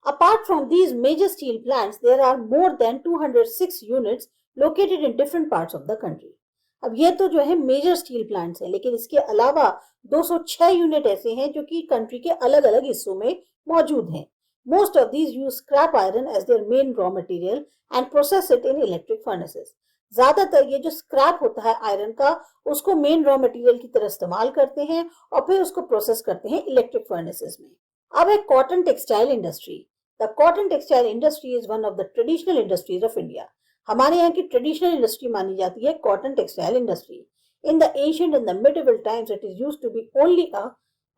Apart from these major steel plants, there are more than 206 units located in different parts of the country. अब ये तो जो है major steel plants हैं, लेकिन इसके अलावा 206 यूनिट ऐसे हैं जो कि कंट्री के अलग अलग हिस्सों में मौजूद हैं. Most of these use scrap iron as their main raw material and process it in electric furnaces. ज्यादातर ये जो स्क्रैप होता है आयरन का, उसको मेन रॉ मटेरियल की तरह इस्तेमाल करते हैं और फिर उसको प्रोसेस करते हैं इलेक्ट्रिक फर्नेसेस में. अब है cotton textile industry. The cotton textile industry is one of the traditional industries of India. हमारे यहाँ की ट्रेडिशनल इंडस्ट्री मानी जाती है cotton textile industry. In the ancient and the medieval times it is used to be only a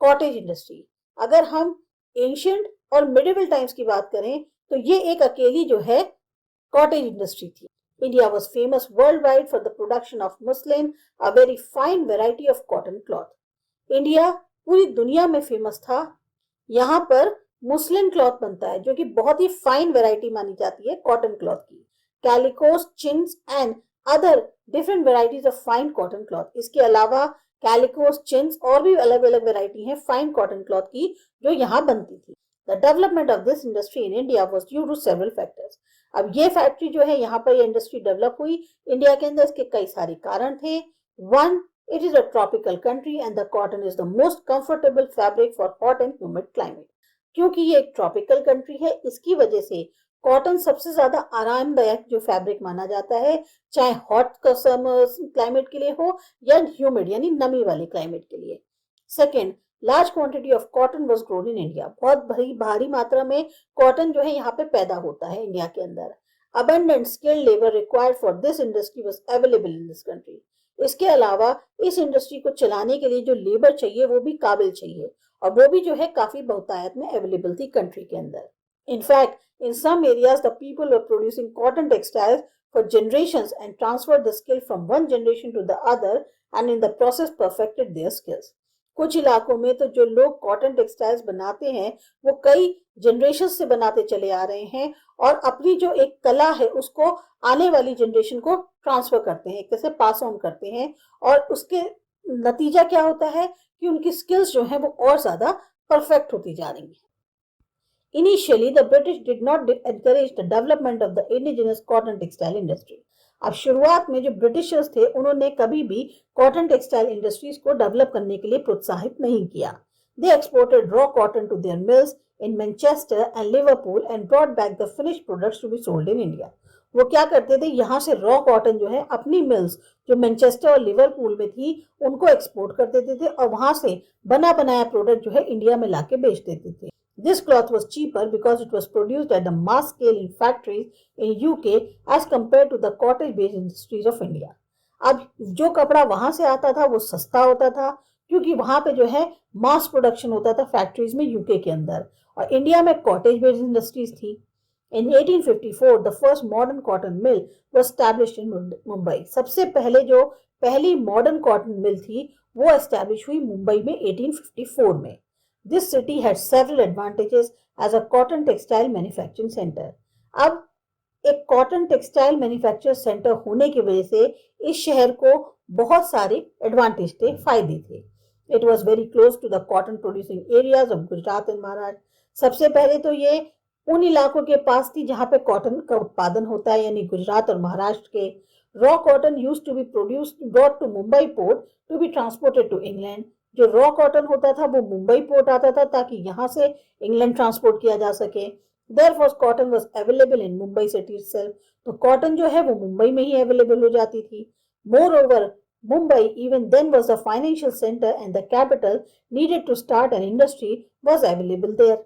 cottage industry. अगर हम ancient और medieval times की बात करें तो ये एक अकेली जो है कॉटेज इंडस्ट्री थी. India was famous worldwide for the production of muslin, a very fine variety of cotton cloth. India पूरी दुनिया में फेमस था. यहाँ पर मुस्लिन क्लॉथ बनता है जो कि बहुत ही फाइन वैरायटी मानी जाती है कॉटन क्लॉथ की. Calicoes, chintz and other different varieties of fine cotton cloth. इसके अलावा कैलिकोस, चिन्स और भी अलग अलग वैरायटी हैं फाइन कॉटन क्लॉथ की जो यहाँ बनती थी. The development of this industry in India was due to several factors. अब ये फैक्ट्री जो है यहाँ पर ये इंडस्ट्री डेवलप हुई इंडिया के अंदर, इसके कई सारे कारण थे. One, it is a tropical country and the cotton is the most comfortable fabric for hot and humid climate. क्योंकि ये एक ट्रॉपिकल कंट्री है, इसकी वजह से कॉटन सबसे ज्यादा आरामदायक जो फैब्रिक माना जाता है, चाहे हॉट क्लाइमेट के लिए हो या ह्यूमिड यानी नमी वाले क्लाइमेट के लिए. Second, large quantity of cotton was grown in India. बहुत भारी मात्रा में कॉटन जो है यहाँ पे पैदा होता है इंडिया के अंदर. Abundant skilled labour required for this industry was available in this country. इसके अलावा इस इंडस्ट्री को चलाने के लिए जो लेबर चाहिए वो भी काबिल चाहिए और वो भी जो है काफी बहुतायत में अवेलेबल थी कंट्री के अंदर. In fact in some areas the people were producing cotton textiles for generations and transferred the skill from one generation to the other and in the process perfected their skills. कुछ इलाकों में तो जो लोग cotton textiles बनाते हैं वो कई जनरेशन से बनाते चले आ रहे हैं और अपनी जो एक कला है उसको आने वाली जनरेशन को ट्रांसफर करते हैं, एक तरह से पास ऑन करते हैं. और उसके नतीजा क्या होता है कि उनकी स्किल्स जो है वो और ज्यादा परफेक्ट होती जा रही हैं. Initially, the British did not encourage the development of the indigenous cotton textile industry. अब शुरुआत में जो ब्रिटिशर्स थे उन्होंने कभी भी कॉटन टेक्सटाइल इंडस्ट्रीज को डेवलप करने के लिए प्रोत्साहित नहीं किया. They exported raw cotton to their mills in Manchester and Liverpool and brought back the finished products to be sold in India. वो क्या करते थे, यहाँ से रॉ कॉटन जो है अपनी मिल्स जो मैनचेस्टर और लिवरपूल में थी उनको एक्सपोर्ट कर देते थे और वहां से बना बनाया प्रोडक्ट जो है इंडिया में लाके बेच देते थे. This cloth was cheaper because it was produced at a mass scale in factories in UK as compared to the cottage-based industries of India. अब जो कपड़ा वहां से आता था वो सस्ता होता था क्योंकि वहां पे जो है मास प्रोडक्शन होता था फैक्ट्रीज में यूके के अंदर और इंडिया में कॉटेज बेस्ड इंडस्ट्रीज थी. In 1854, the first modern cotton mill was established in Mumbai. सबसे पहले जो पहली मॉडर्न कॉटन मिल थी वो एस्टैब्लिश हुई मुंबई में 1854 में. This city had several advantages as a cotton textile manufacturing center. अब एक कॉटन टेक्सटाइल मैन्युफैक्चर सेंटर होने की वजह से इस शहर को बहुत सारे एडवांटेज थे, फायदे थे. It was very close to the cotton producing areas of Gujarat and Maharashtra. सबसे पहले तो ये उन इलाकों के पास थी जहां पे कॉटन का उत्पादन होता है यानी गुजरात और महाराष्ट्र के. Raw cotton used to be produced brought to Mumbai port to be transported to England. जो रॉ कॉटन होता था वो मुंबई पोर्ट आता था ताकि यहाँ से इंग्लैंड ट्रांसपोर्ट किया जा सके. Therefore, cotton was available in Mumbai city itself. तो कॉटन जो है वो मुंबई में ही अवेलेबल हो जाती थी. Moreover, Mumbai even then was a financial center and the capital needed to start an industry was available there.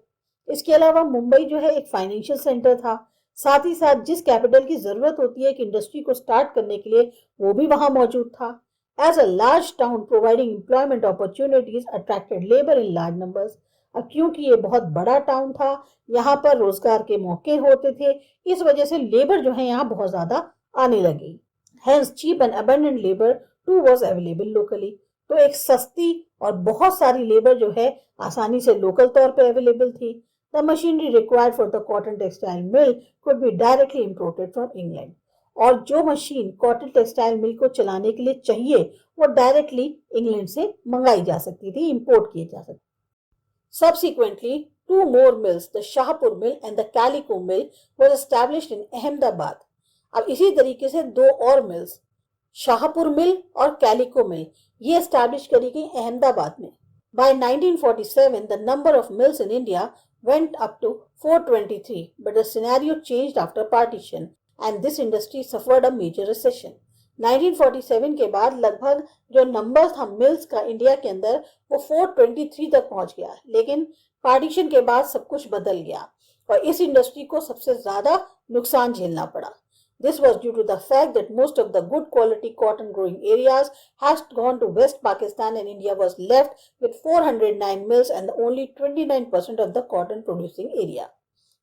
इसके अलावा मुंबई जो है एक फाइनेंशियल सेंटर था, साथ ही साथ जिस कैपिटल की जरूरत होती है एक इंडस्ट्री को स्टार्ट करने के लिए वो भी वहां मौजूद था. As a large town providing employment opportunities attracted labor in large numbers. अब क्योंकि ये बहुत बड़ा टाउन था, यहाँ पर रोजगार के मौके होते थे, इस वजह से लेबर जो है यहाँ बहुत ज्यादा आने लगी. Hence cheap and abundant labor too was available locally. तो एक सस्ती और बहुत सारी लेबर जो है आसानी से लोकल तौर पे अवेलेबल थी. The machinery required for the cotton textile mill could be directly imported from England. और जो मशीन कॉटन टेक्सटाइल मिल को चलाने के लिए चाहिए वो डायरेक्टली इंग्लैंड से मंगाई जा सकती थी, इंपोर्ट किए जा सकती. Subsequently, two more mills, the Shahpur mill and the Calico mill, was established in Ahmedabad. अब इसी तरीके से दो और मिल्स, शाहपुर मिल और कैलिको मिल, ये एस्टैब्लिश करी गई अहमदाबाद में. By 1947, the number of mills in India went up to 423, but the scenario changed after partition and this industry suffered a major recession. 1947 के बाद लगभग जो नंबर था मिल्स का इंडिया के अंदर वो 423 तक पहुंच गया, लेकिन पार्टीशन के बाद सब कुछ बदल गया और इस इंडस्ट्री को सबसे ज्यादा नुकसान झेलना पड़ा. This was due to the fact that most of the good quality cotton growing areas has gone to West Pakistan and India was left with 409 mills and only 29% of the cotton producing area.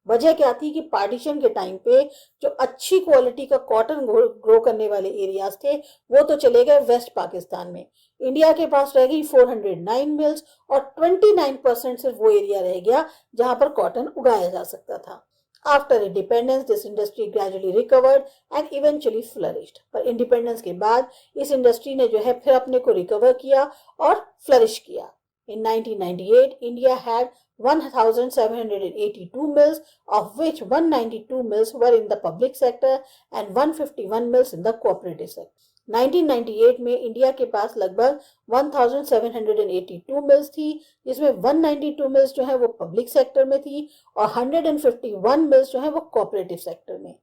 वजह क्या थी कि partition के time पे जो अच्छी quality का cotton grow करने वाले एरियाज थे वो तो चले गए वेस्ट पाकिस्तान में. इंडिया के पास रह गई 409 मिल्स और 29% सिर्फ वो एरिया रह गया जहां पर कॉटन उगाया जा सकता था. After independence, this industry gradually recovered and eventually flourished. पर इंडिपेंडेंस के बाद इस इंडस्ट्री ने जो है फिर अपने को रिकवर किया और फ्लरिश किया. In 1998, India had 1,782 mills, of which 192 mills were in the public sector and 151 mills in the cooperative sector. 1998 में इंडिया के पास लगभग 1782 मिल्स थी, जिसमें 192 मिल्स जो है वो पब्लिक सेक्टर में थी और 151 मिल्स जो है वो कोऑपरेटिव सेक्टर में.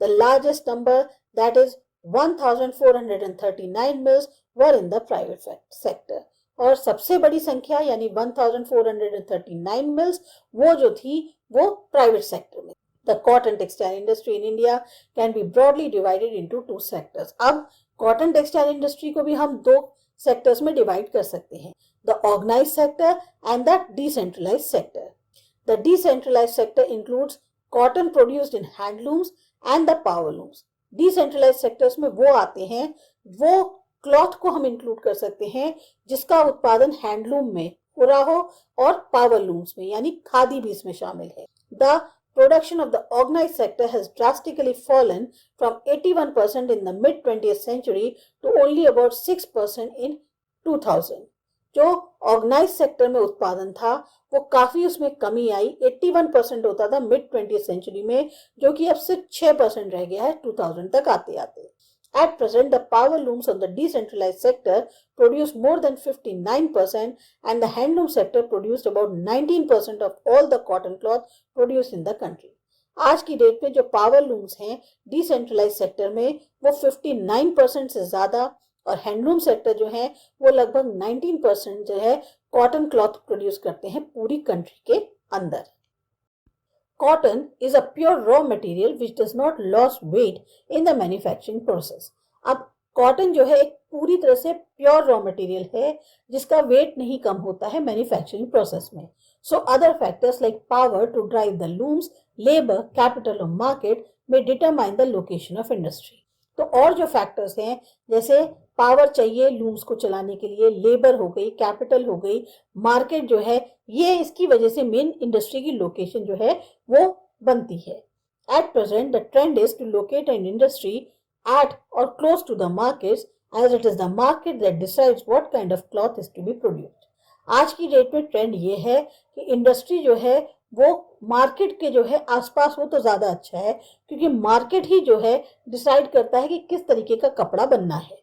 The largest number, that is 1439 mills, were in the private sector. और सबसे बड़ी संख्या यानी 1439 मिल्स वो जो थी वो प्राइवेट सेक्टर में. The cotton textile industry in India can be broadly divided into two sectors. अब कॉटन टेक्सटाइल इंडस्ट्री को भी हम दो सेक्टर्स में डिवाइड कर सकते हैं, the organised sector and the decentralised sector. The decentralised sector includes cotton produced in handlooms and the powerlooms. Decentralised sectors में वो आते हैं, वो क्लॉथ को हम इंक्लूड कर सकते हैं जिसका उत्पादन हैंडलूम में हो रहा हो और पावरलूम्स में यानी खादी भी इसमें शामिल है. The production of the organized sector has drastically fallen from 81% in the mid-20th century to only about 6% in 2000. जो ऑर्गेनाइज्ड सेक्टर में उत्पादन था वो काफी उसमें कमी आई. 81% होता था मिड 20th सेंचुरी में, जो कि अब सिर्फ 6% रह गया है 2000 तक आते आते. At present, the power looms on the decentralized sector produce more than 59% and the handloom sector produced about 19% of all the cotton cloth produced in the country. आज की डेट में जो पावर लूम्स हैं डिसेंट्रलाइज सेक्टर में वो 59% से ज्यादा और हैंडलूम सेक्टर जो है वो लगभग 19% जो है कॉटन क्लॉथ प्रोड्यूस करते हैं पूरी कंट्री के अंदर. Cotton is a pure raw material which does not lose weight in the manufacturing process. अब कॉटन जो है एक पूरी तरह से प्योर रॉ मटेरियल है जिसका वेट नहीं कम होता है मैन्युफैक्चरिंग प्रोसेस में. So other factors like power to drive the looms, labour, capital और मार्केट में determine the location of industry. तो और जो फैक्टर्स हैं जैसे पावर चाहिए लूम्स को चलाने के लिए, लेबर हो गई, कैपिटल हो गई, मार्केट जो है, ये इसकी वजह से मेन इंडस्ट्री की लोकेशन जो है वो बनती है. At present the trend is to locate an industry at or close to the markets as it is the market that decides what kind of cloth is to be produced. आज की date में trend ये है कि industry जो है वो market के जो है आसपास हो तो ज्यादा अच्छा है, क्योंकि मार्केट ही जो है डिसाइड करता है कि किस तरीके का कपड़ा बनना है.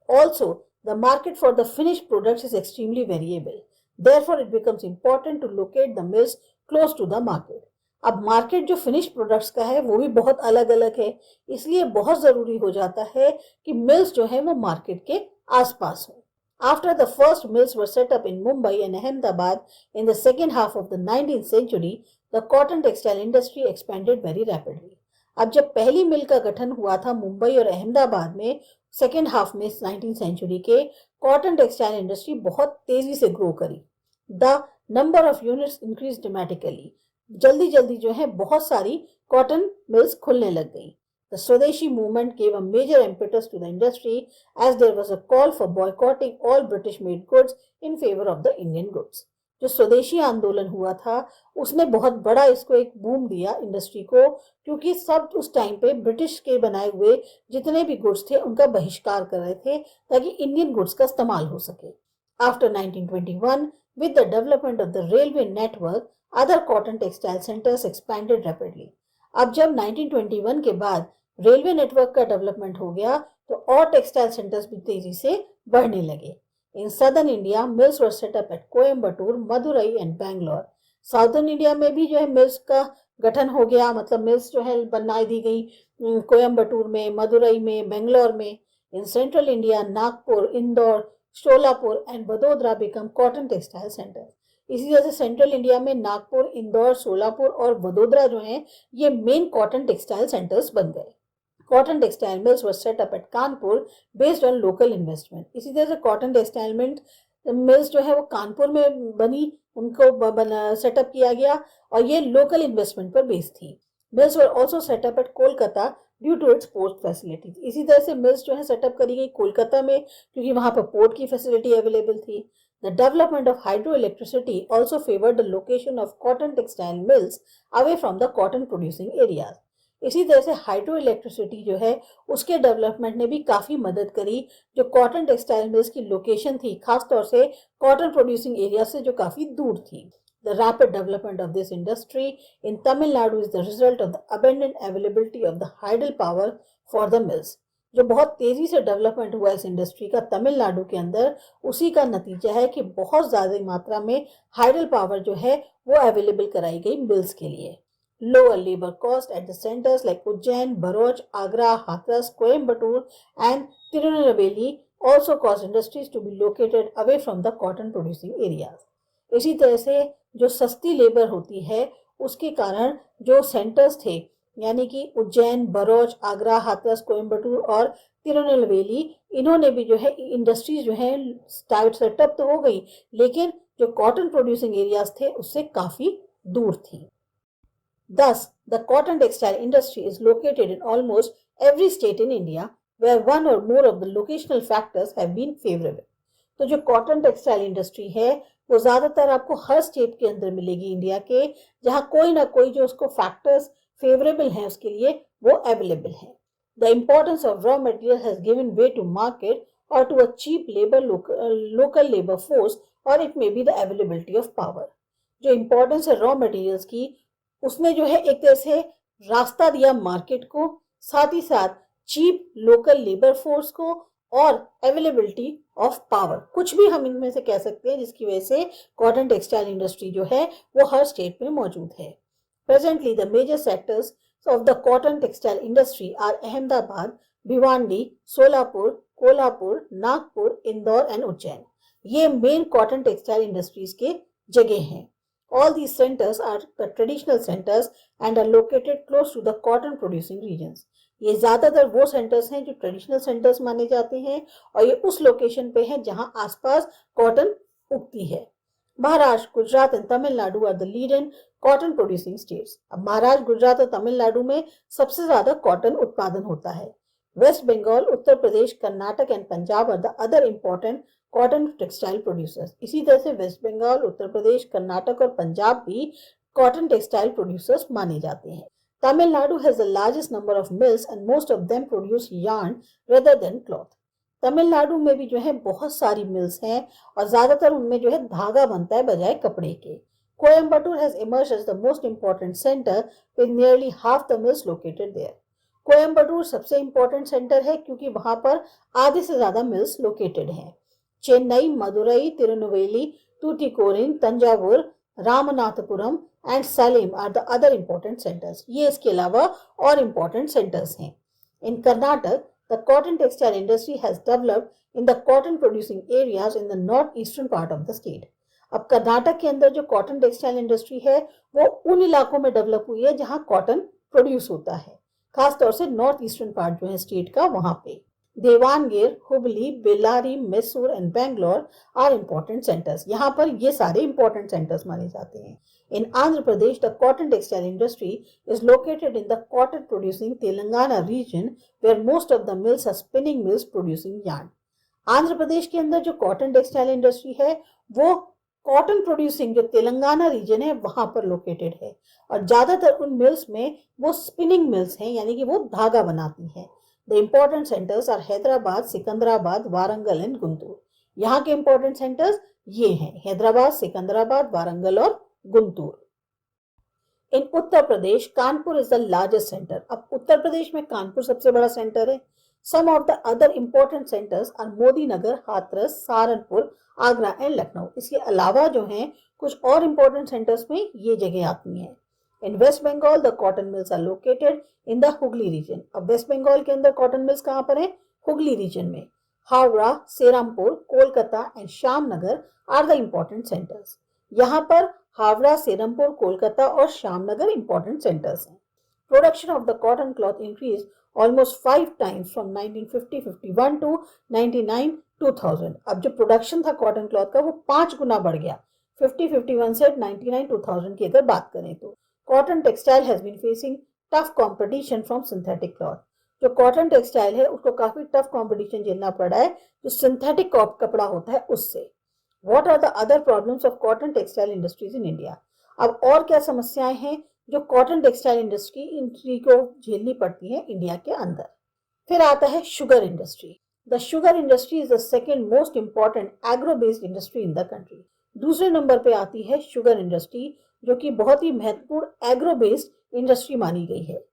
Also, the market for the finished products is extremely variable. Therefore, it becomes important to locate the mills close to the market. अब मार्केट जो फिनिश्ड प्रोडक्ट्स का है वो भी बहुत अलग अलग है, इसलिए बहुत जरूरी हो जाता है कि मिल्स जो है वो मार्केट के आसपास हो. After the first mills were set up in Mumbai and Ahmedabad in the second half of the 19th century, the cotton textile industry expanded very rapidly. अब जब पहली मिल का गठन हुआ था मुंबई और अहमदाबाद में सेकेंड हाफ में 19th सेंचुरी के, कॉटन टेक्सटाइल इंडस्ट्री बहुत तेजी से ग्रो करी. The number of units increase dramatically. जल्दी जल्दी जो है बहुत सारी कॉटन मिल्स खुलने लग गई. The Swadeshi movement gave a major impetus to the industry as there was a call for boycotting all British-made goods in favor of the Indian goods. जो स्वदेशी आंदोलन हुआ था उसने बहुत बड़ा इसको एक बूम दिया इंडस्ट्री को, क्योंकि सब उस टाइम पे ब्रिटिश के बनाए हुए जितने भी गुड्स थे उनका बहिष्कार कर रहे थे ताकि इंडियन गुड्स का इस्तेमाल हो सके. After 1921, With the development of the railway network, other cotton textile centers expanded rapidly. अब जब 1921 के बाद रेलवे नेटवर्क का डेवलपमेंट हो गया तो और टेक्सटाइल सेंटर्स भी तेजी से बढ़ने लगे. In southern India mills were set up at Coimbatore, Madurai and Bangalore. Southern India में भी जो है मिल्स का गठन हो गया, मतलब मिल्स जो है बना दी गई कोयम्बटूर में, मदुरई में, बेंगलोर में. In central India Nagpur, Indore, Sholapur and Vadodara become cotton textile centre. इसी तरह से सेंट्रल इंडिया में नागपुर, इंदौर, सोलापुर और वडोदरा जो हैं ये मेन कॉटन टेक्सटाइल सेंटर्स बन गए. Cotton textile mills were set up at Kanpur based on local investment. इसी तरह से कॉटन टेक्सटाइल मिल्स जो है वो कानपुर में बनी, उनको सेटअप किया गया और ये लोकल इन्वेस्टमेंट पर बेस्ड थी. Mills were also set up at Kolkata due to its port facilities. इसी तरह से मिल्स जो है सेटअप करी गई कोलकाता में क्योंकि वहां पर पोर्ट की फैसिलिटी अवेलेबल थी. The development of hydroelectricity also favored the location of cotton textile mills away from the cotton producing areas. इसी तरह से हाइड्रोइलेक्ट्रिसिटी जो है उसके डेवलपमेंट ने भी काफ़ी मदद करी जो कॉटन टेक्सटाइल मिल्स की लोकेशन थी, खासतौर से कॉटन प्रोड्यूसिंग एरिया से जो काफ़ी दूर थी. The rapid development of this industry in Tamil Nadu is the result of the abundant availability of the hydel power for the mills. जो बहुत तेजी से डेवलपमेंट हुआ इस इंडस्ट्री का तमिलनाडु के अंदर, उसी का नतीजा है कि बहुत ज़्यादा मात्रा में हाइडल पावर जो है वो अवेलेबल कराई गई मिल्स के लिए. Lower labour cost at the centres like Ujjain, Bharuch, Agra, Hathras, Coimbatore and Tirunelveli also caused industries to be located away from the cotton producing areas. इसी तरह से जो सस्ती लेबर होती है उसके कारण जो सेंटर्स थे यानी कि उज्जैन, भरूच, आगरा, हाथरस, कोयम्बटूर और तिरुनेलवेली, इन्होंने भी जो है इंडस्ट्रीज जो है सेटअप तो हो गई लेकिन जो कॉटन प्रोड्यूसिंग एरियाज थे उससे काफी दूर थी. Thus, the cotton textile industry is located in almost every state in India where one or more of the locational factors have been favorable. तो जो कॉटन टेक्सटाइल इंडस्ट्री है वो ज़्यादातर आपको हर स्टेट के अंदर मिलेगी इंडिया के, जहाँ कोई ना कोई जो उसको फैक्टर्स फेवरेबल हैं उसके लिए वो अवेलेबल हैं. The importance of raw material has given way to market or to a cheap labour local labour force or it may be the availability of power. जो इम्पोर्टेंस है रॉ मटेरियल्स की उसने जो है एक तरह से रास्ता दिया मार्केट को, साथ ही साथ चीप लोकल लेबर फोर्स को और अवेलेबिलिटी ऑफ पावर, कुछ भी हम इनमें से कह सकते हैं जिसकी वजह से कॉटन टेक्सटाइल इंडस्ट्री जो है वो हर स्टेट में मौजूद है. Presently the major sectors of the cotton textile industry are Ahmedabad, Bhiwandi, Solapur, Kolhapur, Nagpur, Indore and Ujjain. ये मेन कॉटन टेक्सटाइल इंडस्ट्रीज के जगह हैं. All these centers are the traditional centers and are located close to the cotton producing regions. ये ज़्यादातर वो centres हैं जो traditional centres माने जाते हैं और ये उस लोकेशन पे हैं जहां आसपास कॉटन उगती है. Maharashtra, Gujarat and Tamil Nadu are the leading cotton producing states. अब महाराष्ट्र, गुजरात और तमिलनाडु में सबसे ज़्यादा कॉटन उत्पादन होता है. West Bengal, Uttar Pradesh, Karnataka and Punjab are the other important cotton textile producers. इसी तरह से वेस्ट बंगाल, उत्तर प्रदेश, कर्नाटक और पंजाब भी कॉटन टेक्सटाइल प्रोड्यूसर्स माने जाते हैं. Tamil Nadu has the largest number of mills and most of them produce yarn rather than cloth. Tamil Nadu में भी जो है बहुत सारी मिल्स हैं और ज्यादातर उनमें जो है धागा बनता है बजाय कपड़े के. Coimbatore has emerged as the most important centre with nearly half the mills located there. Coimbatore सबसे इंपॉर्टेंट सेंटर है क्योंकि वहां पर आधे से ज्यादा मिल्स लोकेटेड हैं. Chennai, Madurai, Tirunelveli, Tuticorin, Thanjavur, Ramanathapuram and Salem are the other important centres. ये इसके अलावा और इम्पोर्टेंट सेंटर्स हैं. In Karnataka the cotton textile industry has developed in the cotton producing areas in the north eastern part of the state. अब कर्नाटक के अंदर जो कॉटन टेक्सटाइल इंडस्ट्री है वो उन इलाकों में डेवलप हुई है जहां कॉटन प्रोड्यूस होता है, खासतौर से नॉर्थ ईस्टर्न पार्ट जो है स्टेट का वहां पे. Davangere, Hubli, Bellary, Mysore and Bangalore are important centres. यहाँ पर ये सारे इम्पोर्टेंट सेंटर्स माने जाते हैं. In Andhra Pradesh the cotton textile industry is located in the cotton producing Telangana region where most of the mills are spinning mills producing yarn. Andhra Pradesh के अंदर जो कॉटन टेक्सटाइल इंडस्ट्री है वो कॉटन प्रोड्यूसिंग जो तेलंगाना रीजन है वहां पर लोकेटेड है और ज्यादातर उन मिल्स में वो स्पिनिंग मिल्स हैं यानी कि वो धागा बनाती हैं. The important centers are Hyderabad, Secunderabad, Warangal and Guntur. यहाँ के important centers ये हैं हैदराबाद, सिकंदराबाद, वारंगल और Guntur. In Uttar Pradesh, Kanpur is the largest centre. अब उत्तर प्रदेश में कानपुर सबसे बड़ा सेंटर है। Some of the other important centres are Modinagar, Hathras, Saharanpur, Agra and Lucknow. इसके अलावा जो हैं कुछ और इंपॉर्टेंट सेंटर्स में ये जगह आती हैं। In West Bengal the cotton mills are located in the Hooghly region. अब वेस्ट बंगाल के अंदर कॉटन मिल्स कहाँ पर है? हुगली रीजन में। Howrah, Serampore, Kolkata and Shyamnagar are the important centres. यहाँ पर हावड़ा, सेरमपुर, कोलकाता और श्यामनगर इंपॉर्टेंट सेंटर्स हैं। Production of the cotton cloth increase almost 5 times from 1950-51 to 99-2000। अब जो प्रोडक्शन था कॉटन क्लॉथ का वो 5 गुना बढ़ गया 50-51 से 99-2000 की अगर बात करें तो। Cotton textile has been facing tough competition from synthetic cloth. जो कॉटन टेक्सटाइल है उसको काफी टफ कंपटीशन झेलना पड़ा है जो सिंथेटिक कपड़ा होता है उससे। What are the other problems of cotton textile industries in India? अब और क्या समस्याएं हैं जो कॉटन टेक्सटाइल इंडस्ट्री को झेलनी पड़ती है इंडिया के अंदर। फिर आता है sugar industry. The sugar industry is the second most important agro based industry in the country. दूसरे नंबर पे आती है शुगर इंडस्ट्री जो कि बहुत ही महत्वपूर्ण एग्रो बेस्ड इंडस्ट्री मानी गई है।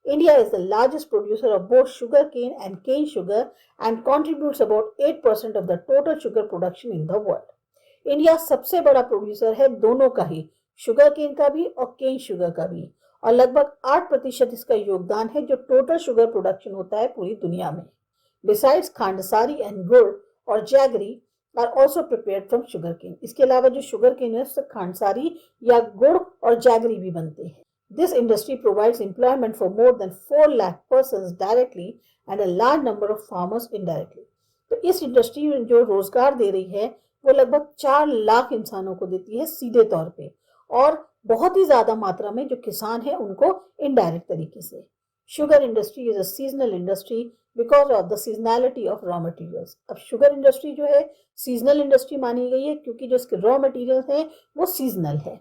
India is the largest producer of both sugar cane and cane sugar and contributes about 8% of the total sugar production in the world. India सबसे बड़ा प्रोड्यूसर है दोनों का ही, शुगर केन का भी और केन शुगर का भी, और लगभग 8% इसका योगदान है जो टोटल शुगर प्रोडक्शन होता है पूरी दुनिया में। बिसाइड्स खांडसारी एंड गुड़ और jaggery are also prepared from sugar cane. इसके अलावा जो शुगर केन है उससे खांडसारी या गुड़ और जैगरी भी बनते हैं। This industry provides employment for more than 4 lakh persons directly and a large number of farmers indirectly. तो इस इंडस्ट्री में जो रोजगार दे रही है वो लगभग 4 लाख इंसानों को देती है सीधे तौर पे, और बहुत ही ज्यादा मात्रा में जो किसान है उनको इनडायरेक्ट तरीके से। Sugar industry is a seasonal industry because of the seasonality of raw materials. अब शुगर इंडस्ट्री जो है सीजनल इंडस्ट्री मानी गई है क्योंकि जो इसके रॉ मटेरियल्स हैं वो सीजनल है।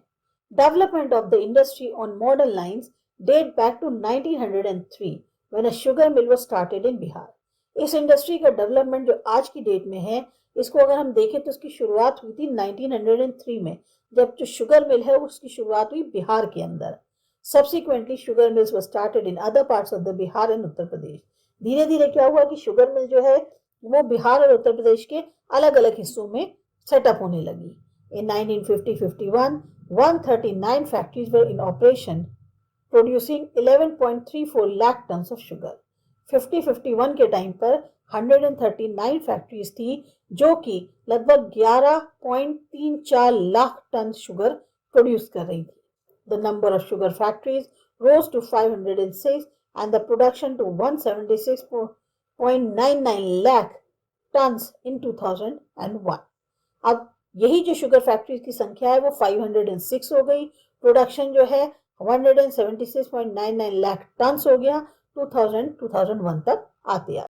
Development of the industry on modern lines date back to 1903 when a sugar mill was started in Bihar. इस इंडस्ट्री का डेवलपमेंट जो आज की डेट में है इसको अगर हम देखें तो इसकी शुरुआत हुई थी 1903 में, जब जो शुगर मिल है उसकी शुरुआत हुई बिहार के अंदर। Subsequently, sugar mills were started in other parts of the Bihar and Uttar Pradesh. धीरे धीरे क्या हुआ कि शुगर मिल जो है वो बिहार और उत्तर प्रदेश के अलग अलग हिस्सों में सेटअप होने लगी। In 1950-51, 139 factories were in operation, producing 11.34 lakh tons of sugar. 50-51 के टाइम पर 139 फैक्ट्रीज थी जो कि लगभग 11.34 लाख टन शुगर प्रोड्यूस कर रही थी। The number of sugar factories rose to 506 and the production to 176.99 lakh tons in 2001. अब यही जो शुगर फैक्ट्रीज की संख्या है वो 506 हो गई, प्रोडक्शन जो है 176.99 लाख टन्स हो गया 2001 तक आते आते।